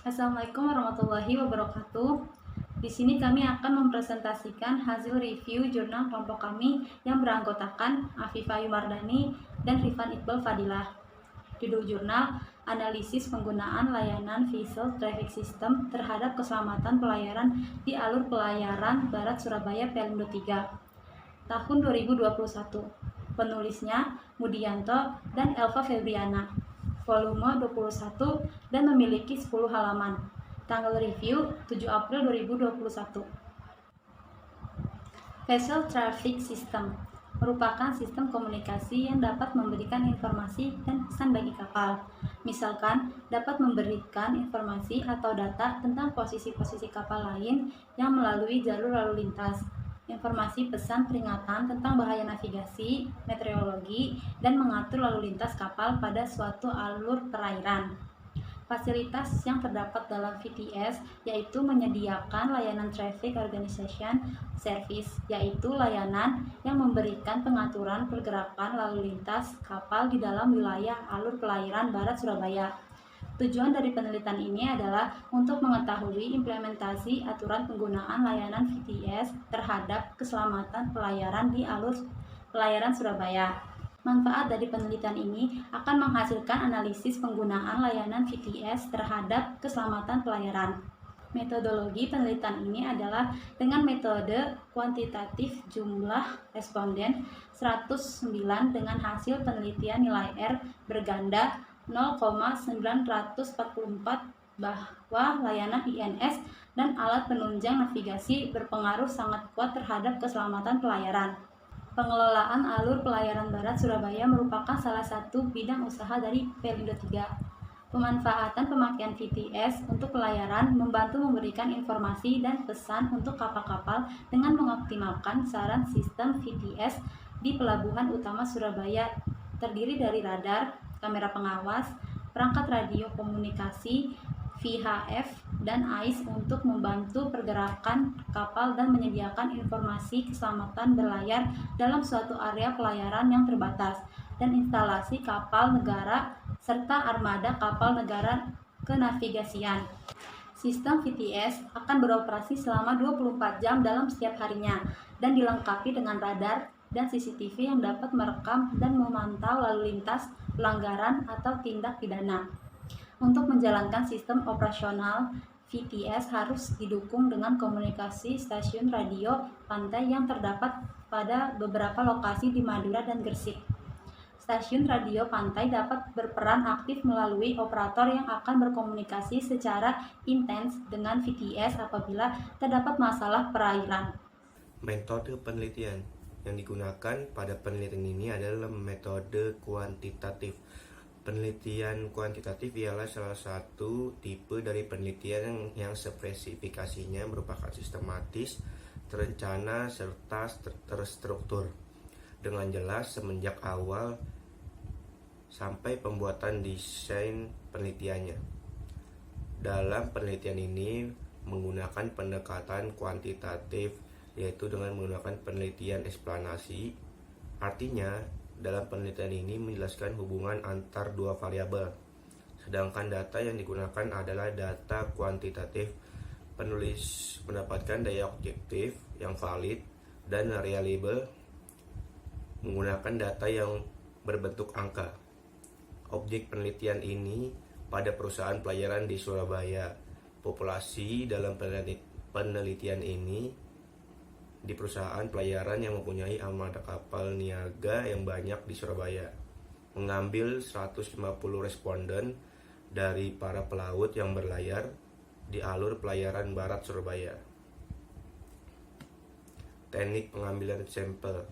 Assalamualaikum warahmatullahi wabarakatuh. Di sini kami akan mempresentasikan hasil review jurnal kelompok kami yang beranggotakan Afifah Yumardani dan Rifan Iqbal Fadilah. Judul jurnal, Analisis Penggunaan Layanan Visual Traffic System terhadap Keselamatan Pelayaran di Alur Pelayaran Barat Surabaya Pelindo 3, tahun 2021. Penulisnya Mudianto dan Elva Febriana. Volume 21 dan memiliki 10 halaman. Tanggal review 7 April 2021. Vessel Traffic System merupakan sistem komunikasi yang dapat memberikan informasi dan pesan bagi kapal. Misalkan, dapat memberikan informasi atau data tentang posisi-posisi kapal lain yang melalui jalur lalu lintas, informasi pesan peringatan tentang bahaya navigasi, meteorologi, dan mengatur lalu lintas kapal pada suatu alur perairan. Fasilitas yang terdapat dalam VTS yaitu menyediakan layanan Traffic Organization Service, yaitu layanan yang memberikan pengaturan pergerakan lalu lintas kapal di dalam wilayah alur perairan Barat Surabaya. Tujuan dari penelitian ini adalah untuk mengetahui implementasi aturan penggunaan layanan VTS terhadap keselamatan pelayaran di alur pelayaran Surabaya. Manfaat dari penelitian ini akan menghasilkan analisis penggunaan layanan VTS terhadap keselamatan pelayaran. Metodologi penelitian ini adalah dengan metode kuantitatif jumlah responden 109 dengan hasil penelitian nilai R berganda 0,944 bahwa layanan INS dan alat penunjang navigasi berpengaruh sangat kuat terhadap keselamatan pelayaran. Pengelolaan alur pelayaran Barat Surabaya merupakan salah satu bidang usaha dari Pelindo 3. Pemanfaatan pemakaian VTS untuk pelayaran membantu memberikan informasi dan pesan untuk kapal-kapal dengan mengoptimalkan saran sistem VTS di Pelabuhan Utama Surabaya terdiri dari radar, kamera pengawas, perangkat radio komunikasi, VHF, dan AIS untuk membantu pergerakan kapal dan menyediakan informasi keselamatan berlayar dalam suatu area pelayaran yang terbatas, dan instalasi kapal negara serta armada kapal negara kenavigasian. Sistem VTS akan beroperasi selama 24 jam dalam setiap harinya dan dilengkapi dengan radar dan CCTV yang dapat merekam dan memantau lalu lintas, pelanggaran, atau tindak pidana. Untuk menjalankan sistem operasional, VTS harus didukung dengan komunikasi stasiun radio pantai yang terdapat pada beberapa lokasi di Madura dan Gresik. Stasiun radio pantai dapat berperan aktif melalui operator yang akan berkomunikasi secara intens dengan VTS apabila terdapat masalah perairan. Metode penelitian yang digunakan pada penelitian ini adalah metode kuantitatif. Penelitian kuantitatif ialah salah satu tipe dari penelitian yang spesifikasinya merupakan sistematis, terencana, serta terstruktur dengan jelas semenjak awal sampai pembuatan desain penelitiannya. Dalam penelitian ini menggunakan pendekatan kuantitatif, yaitu dengan menggunakan penelitian eksplanasi. Artinya, dalam penelitian ini menjelaskan hubungan antar dua variabel, sedangkan data yang digunakan adalah data kuantitatif. Penulis mendapatkan daya objektif yang valid dan reliable menggunakan data yang berbentuk angka. Objek penelitian ini pada perusahaan pelayaran di Surabaya. Populasi dalam penelitian ini di perusahaan pelayaran yang mempunyai armada kapal niaga yang banyak di Surabaya. Mengambil 150 responden dari para pelaut yang berlayar di alur pelayaran Barat Surabaya. Teknik pengambilan sampel.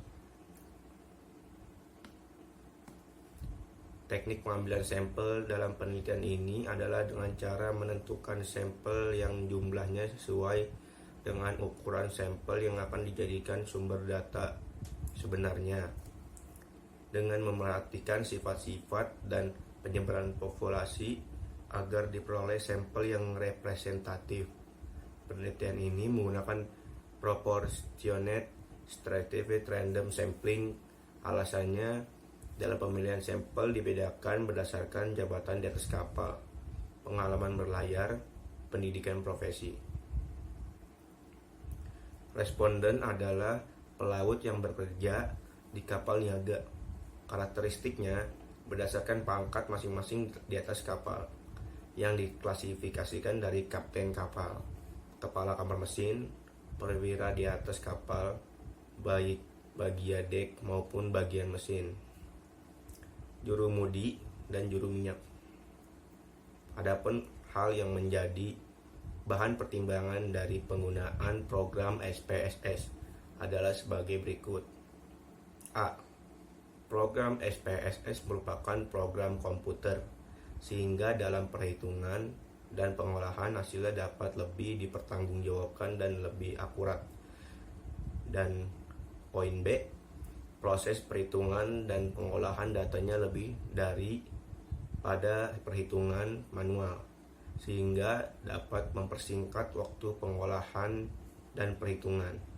Teknik pengambilan sampel dalam penelitian ini adalah dengan cara menentukan sampel yang jumlahnya sesuai dengan ukuran sampel yang akan dijadikan sumber data sebenarnya, dengan memerhatikan sifat-sifat dan penyebaran populasi agar diperoleh sampel yang representatif. Penelitian ini menggunakan proportionate stratified random sampling. Alasannya, dalam pemilihan sampel dibedakan berdasarkan jabatan di atas kapal, pengalaman berlayar, pendidikan profesi. Responden adalah pelaut yang bekerja di kapal niaga. Karakteristiknya berdasarkan pangkat masing-masing di atas kapal yang diklasifikasikan dari kapten kapal, kepala kamar mesin, perwira di atas kapal, baik bagian dek maupun bagian mesin, jurumudi, dan juru minyak. Adapun hal yang menjadi bahan pertimbangan dari penggunaan program SPSS adalah sebagai berikut. A. Program SPSS merupakan program komputer, sehingga dalam perhitungan dan pengolahan hasilnya dapat lebih dipertanggungjawabkan dan lebih akurat. Dan poin B, proses perhitungan dan pengolahan datanya lebih dari pada perhitungan manual, sehingga dapat mempersingkat waktu pengolahan dan perhitungan.